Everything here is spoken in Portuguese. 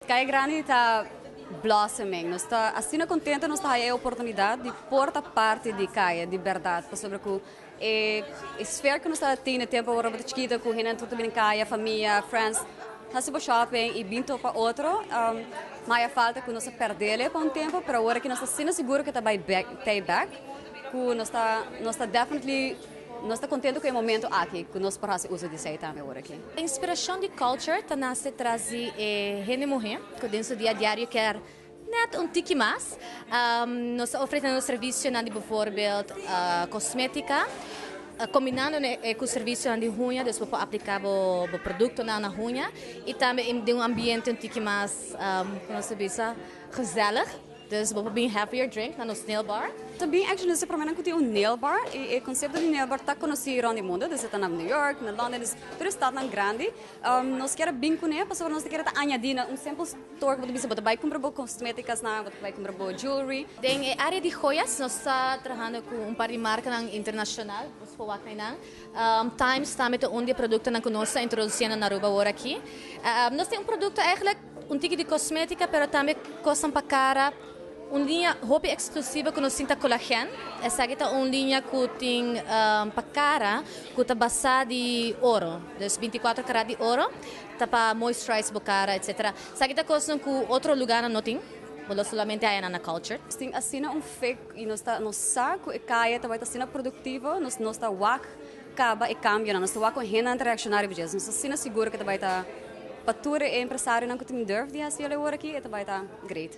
Caya Grandi está blossoming. Nós está assim contente, nós está aí a oportunidade de porta parte de Caya, de verdade, sobre que esfera que nós está tendo tempo agora para chiquita, com gente tudo bem Caya, família, friends, está para shopping e vindo para outro, mas a falta que nós perdemos por um tempo, para agora que nós está sendo seguro que está pay back, que nós está definitely nós estamos contentes com o momento aqui, que nós podemos usar de sair também agora aqui. A inspiração de Kul-tured está nasce trazer gente mulher, que dentro do dia a dia quer net um tique mais. Nós oferecemos serviço na bijvoorbeeld cosmética, combinando com o serviço de unha, depois para aplicar o produto na unha e também de um ambiente um tique mais, como se diz, gezellig. Dus we have your drink na nosso nail bar. Também, actually, nós trabalhamos com um nail bar e o conceito de nail bar está conhecido no mundo. Nós estamos em New York, na Londres, tudo está tão grande. Nós queremos bem com ele, para nós queremos añadir um simple store que você vai comprar cosméticas, vai comprar jewelry. Na área de joias, nós estamos trabalhando com par de marcas internacional. Times está met onde produto na conosco introduzindo na Aruba agora aqui. Nós temos produto eigenlijk tipo de cosmética, mas também coisas para cara. Uma linha roupa exclusiva que nós temos colagênio. Essa aqui é uma linha que tem para cara, que está basada de ouro. Então, 24 carat de ouro, está para moisturize a cara, etc. Essa aqui é coisa que outro lugar não tem. Mas somente aí na Kul-tured. Tem assim fake e nós saco e caia também está sendo produtivo, nós está wak, acaba e cambia, nós está wak com renda interacionária, nós está sendo seguro que também está para todos os empresários não que tem durf de fazer agora aqui, também está great.